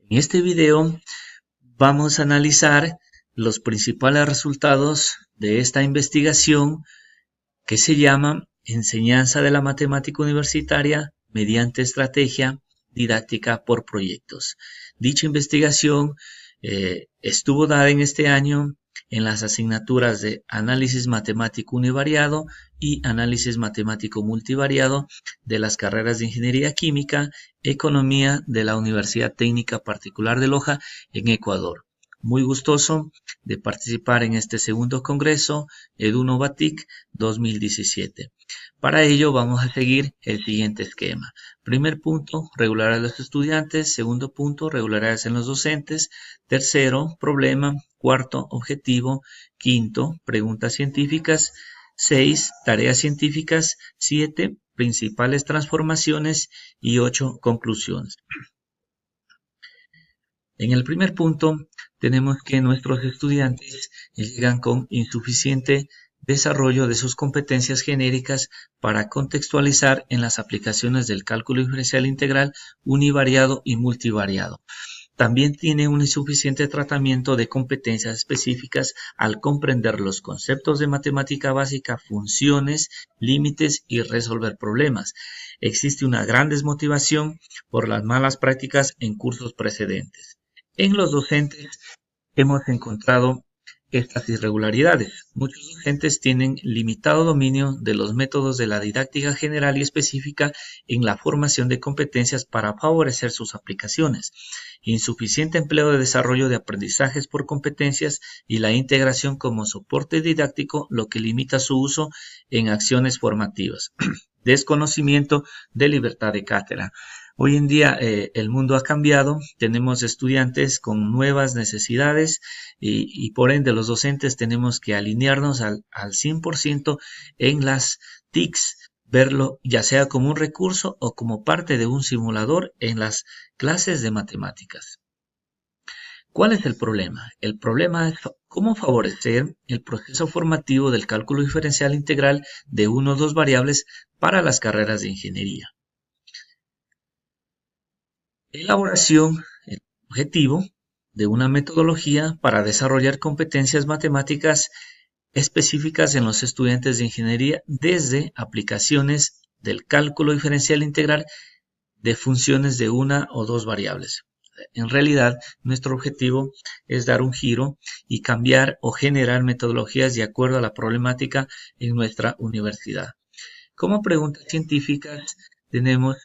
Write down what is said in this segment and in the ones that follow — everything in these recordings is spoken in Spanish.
En este video vamos a analizar los principales resultados de esta investigación que se llama Enseñanza de la Matemática Universitaria mediante Estrategia Didáctica por Proyectos. Dicha investigación estuvo dada en este año en las asignaturas de Análisis Matemático Univariado y Análisis Matemático Multivariado de las carreras de Ingeniería Química, Economía de la Universidad Técnica Particular de Loja en Ecuador. Muy gustoso de participar en este segundo congreso EduNovaTIC 2017. Para ello vamos a seguir el siguiente esquema. Primer punto, regularidad de los estudiantes. Segundo punto, regularidades en los docentes. Tercero, problema. Cuarto, objetivo. Quinto, preguntas científicas. 6, tareas científicas. 7, principales transformaciones. Y 8, conclusiones. En el primer punto, tenemos que nuestros estudiantes llegan con insuficiente desarrollo de sus competencias genéricas para contextualizar en las aplicaciones del cálculo diferencial integral univariado y multivariado. También tiene un insuficiente tratamiento de competencias específicas al comprender los conceptos de matemática básica, funciones, límites y resolver problemas. Existe una gran desmotivación por las malas prácticas en cursos precedentes. En los docentes hemos encontrado estas irregularidades. Muchos docentes tienen limitado dominio de los métodos de la didáctica general y específica en la formación de competencias para favorecer sus aplicaciones. Insuficiente empleo de desarrollo de aprendizajes por competencias y la integración como soporte didáctico, lo que limita su uso en acciones formativas. Desconocimiento de libertad de cátedra. Hoy en día el mundo ha cambiado, tenemos estudiantes con nuevas necesidades y por ende los docentes tenemos que alinearnos al 100% en las TICs, verlo ya sea como un recurso o como parte de un simulador en las clases de matemáticas. ¿Cuál es el problema? El problema es cómo favorecer el proceso formativo del cálculo diferencial integral de una o dos variables para las carreras de ingeniería. Elaboración, el objetivo de una metodología para desarrollar competencias matemáticas específicas en los estudiantes de ingeniería desde aplicaciones del cálculo diferencial integral de funciones de una o dos variables. En realidad, nuestro objetivo es dar un giro y cambiar o generar metodologías de acuerdo a la problemática en nuestra universidad. Como preguntas científicas tenemos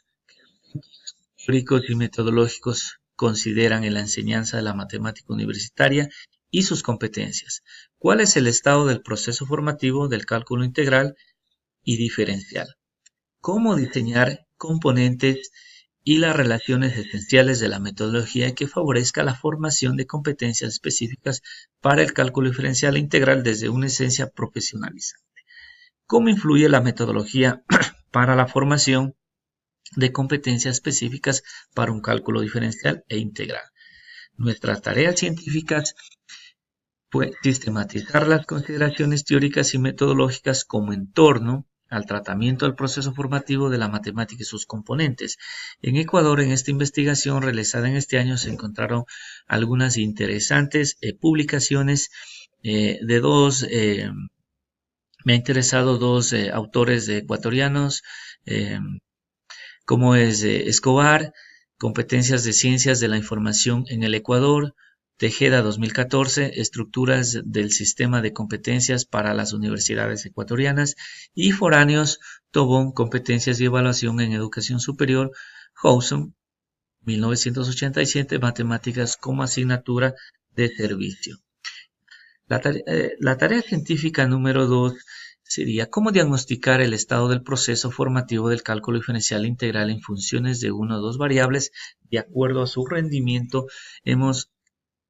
teóricos y metodológicos consideran en la enseñanza de la matemática universitaria y sus competencias. ¿Cuál es el estado del proceso formativo del cálculo integral y diferencial? ¿Cómo diseñar componentes y las relaciones esenciales de la metodología que favorezca la formación de competencias específicas para el cálculo diferencial integral desde una esencia profesionalizante? ¿Cómo influye la metodología para la formación de competencias específicas para un cálculo diferencial e integral? Nuestras tareas científicas pueden sistematizar las consideraciones teóricas y metodológicas como entorno al tratamiento del proceso formativo de la matemática y sus componentes. En Ecuador, en esta investigación realizada en este año, se encontraron algunas interesantes publicaciones de dos, me ha interesado dos autores ecuatorianos, como es Escobar, Competencias de Ciencias de la Información en el Ecuador, Tejeda 2014, Estructuras del Sistema de Competencias para las Universidades Ecuatorianas, y Foráneos, Tobón, Competencias y Evaluación en Educación Superior, Howson, 1987, Matemáticas como asignatura de servicio. La tarea científica número 2 sería cómo diagnosticar el estado del proceso formativo del cálculo diferencial integral en funciones de una o dos variables de acuerdo a su rendimiento.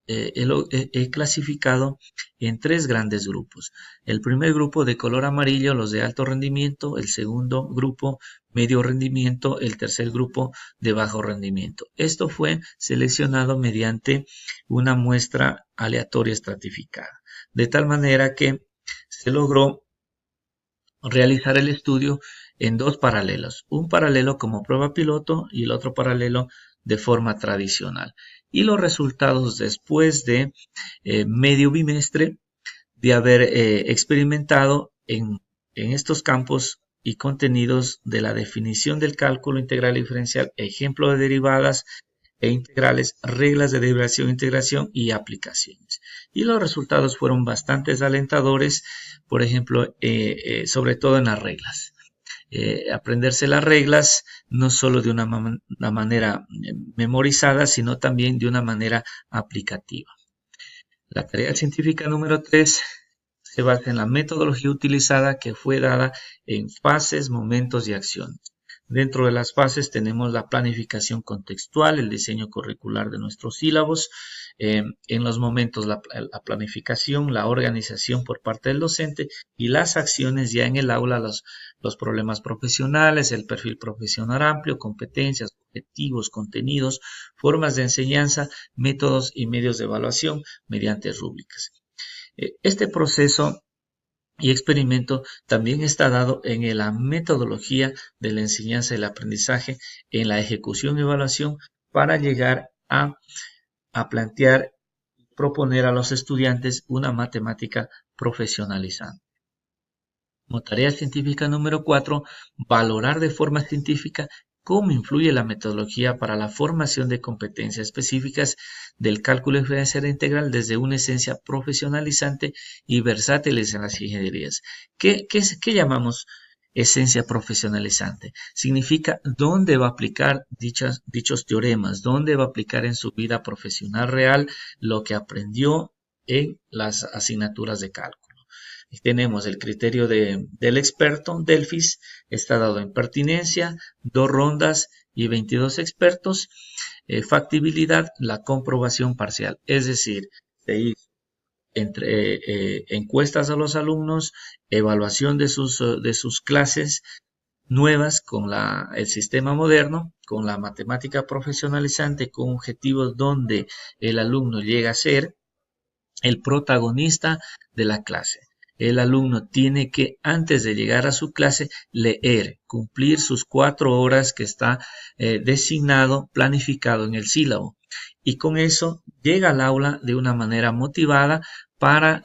He clasificado en tres grandes grupos. El primer grupo de color amarillo, los de alto rendimiento; el segundo grupo, medio rendimiento; el tercer grupo de bajo rendimiento. Esto fue seleccionado mediante una muestra aleatoria estratificada, de tal manera que se logró realizar el estudio en dos paralelos, un paralelo como prueba piloto y el otro paralelo de forma tradicional. Y los resultados después de medio bimestre de haber experimentado en estos campos y contenidos de la definición del cálculo integral y diferencial, ejemplo de derivadas e integrales, reglas de derivación, integración y aplicaciones. Y los resultados fueron bastante alentadores, por ejemplo, sobre todo en las reglas. Aprenderse las reglas no solo de una manera memorizada, sino también de una manera aplicativa. La tarea científica número 3 se basa en la metodología utilizada, que fue dada en fases, momentos y acciones. Dentro de las fases tenemos la planificación contextual, el diseño curricular de nuestros sílabos. En los momentos la planificación, la organización por parte del docente, y las acciones ya en el aula, los problemas profesionales, el perfil profesional amplio, competencias, objetivos, contenidos, formas de enseñanza, métodos y medios de evaluación mediante rúbricas. Este proceso y experimento también está dado en la metodología de la enseñanza y el aprendizaje, en la ejecución y evaluación, para llegar a plantear y proponer a los estudiantes una matemática profesionalizante. Como tarea científica número 4, valorar de forma científica cómo influye la metodología para la formación de competencias específicas del cálculo diferencial integral desde una esencia profesionalizante y versátiles en las ingenierías. ¿Qué llamamos esencia profesionalizante? Significa dónde va a aplicar dichos teoremas, dónde va a aplicar en su vida profesional real lo que aprendió en las asignaturas de cálculo. Tenemos el criterio del experto, Delphis, está dado en pertinencia, 2 rondas y 22 expertos. Factibilidad, la comprobación parcial, es decir, se hizo encuestas a los alumnos, evaluación de sus clases nuevas con el sistema moderno, con la matemática profesionalizante, con objetivos donde el alumno llega a ser el protagonista de la clase. El alumno tiene que, antes de llegar a su clase, leer, cumplir sus 4 horas que está designado, planificado en el sílabo. Y con eso llega al aula de una manera motivada para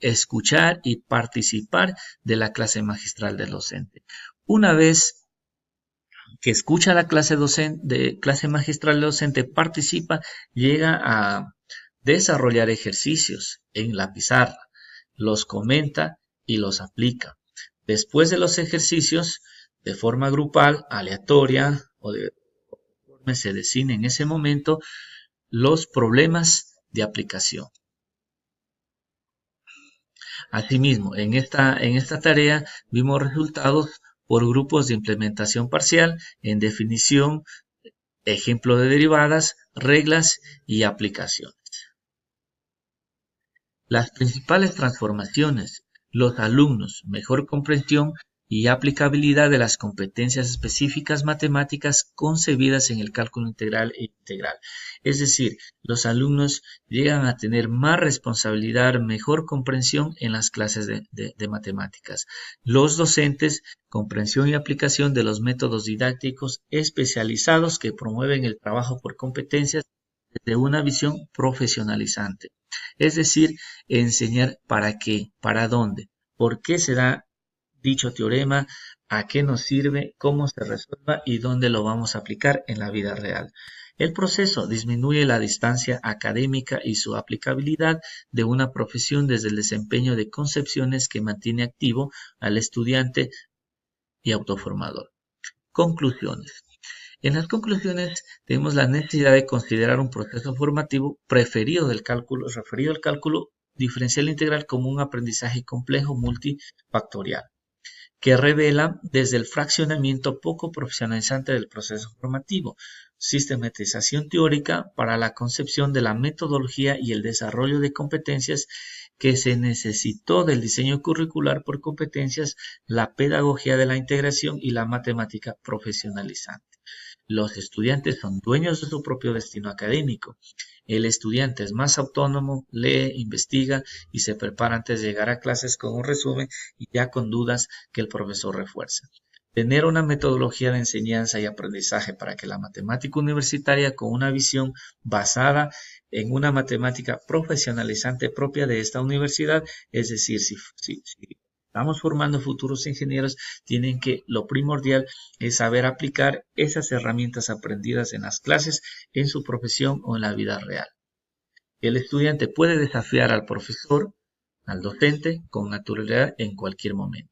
escuchar y participar de la clase magistral del docente. Una vez que escucha la clase magistral del docente, participa, llega a desarrollar ejercicios en la pizarra, los comenta y los aplica. Después de los ejercicios, de forma grupal, aleatoria o de forma se define en ese momento los problemas de aplicación. Asimismo, en esta tarea vimos resultados por grupos de implementación parcial en definición, ejemplo de derivadas, reglas y aplicaciones. Las principales transformaciones: los alumnos, mejor comprensión y aplicabilidad de las competencias específicas matemáticas concebidas en el cálculo integral e integral. Es decir, los alumnos llegan a tener más responsabilidad, mejor comprensión en las clases de matemáticas. Los docentes, comprensión y aplicación de los métodos didácticos especializados que promueven el trabajo por competencias desde una visión profesionalizante. Es decir, enseñar para qué, para dónde, por qué se da dicho teorema, a qué nos sirve, cómo se resuelva y dónde lo vamos a aplicar en la vida real. El proceso disminuye la distancia académica y su aplicabilidad de una profesión desde el desempeño de concepciones que mantiene activo al estudiante y autoformador. Conclusiones. En las conclusiones tenemos la necesidad de considerar un proceso formativo referido al cálculo diferencial integral como un aprendizaje complejo multifactorial, que revela desde el fraccionamiento poco profesionalizante del proceso formativo, sistematización teórica para la concepción de la metodología y el desarrollo de competencias que se necesitó del diseño curricular por competencias, la pedagogía de la integración y la matemática profesionalizante. Los estudiantes son dueños de su propio destino académico. El estudiante es más autónomo, lee, investiga y se prepara antes de llegar a clases con un resumen y ya con dudas que el profesor refuerza. Tener una metodología de enseñanza y aprendizaje para que la matemática universitaria con una visión basada en una matemática profesionalizante propia de esta universidad, es decir, si estamos formando futuros ingenieros, lo primordial es saber aplicar esas herramientas aprendidas en las clases en su profesión o en la vida real. El estudiante puede desafiar al profesor, al docente, con naturalidad en cualquier momento.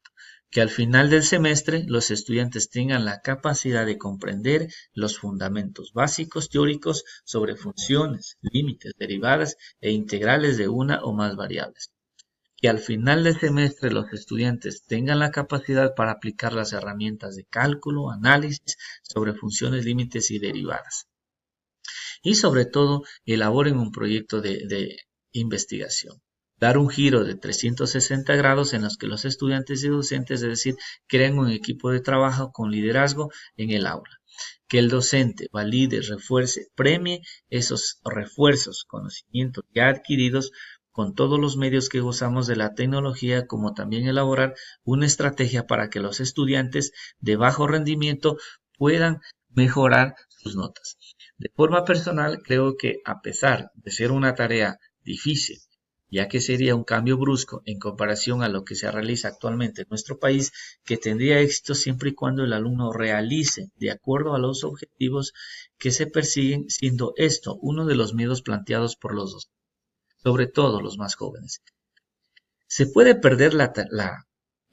Que al final del semestre los estudiantes tengan la capacidad de comprender los fundamentos básicos teóricos sobre funciones, límites, derivadas e integrales de una o más variables. Que al final del semestre los estudiantes tengan la capacidad para aplicar las herramientas de cálculo, análisis sobre funciones, límites y derivadas. Y sobre todo, elaboren un proyecto de investigación. Dar un giro de 360 grados en los que los estudiantes y docentes, es decir, creen un equipo de trabajo con liderazgo en el aula. Que el docente valide, refuerce, premie esos refuerzos, conocimientos ya adquiridos con todos los medios que gozamos de la tecnología, como también elaborar una estrategia para que los estudiantes de bajo rendimiento puedan mejorar sus notas. De forma personal, creo que a pesar de ser una tarea difícil, ya que sería un cambio brusco en comparación a lo que se realiza actualmente en nuestro país, que tendría éxito siempre y cuando el alumno realice de acuerdo a los objetivos que se persiguen, siendo esto uno de los miedos planteados por los dos, sobre todo los más jóvenes. Se puede perder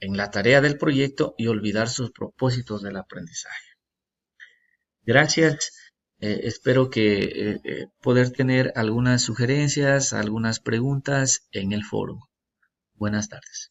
en la tarea del proyecto y olvidar sus propósitos del aprendizaje. Gracias. Espero que poder tener algunas sugerencias, algunas preguntas en el foro. Buenas tardes.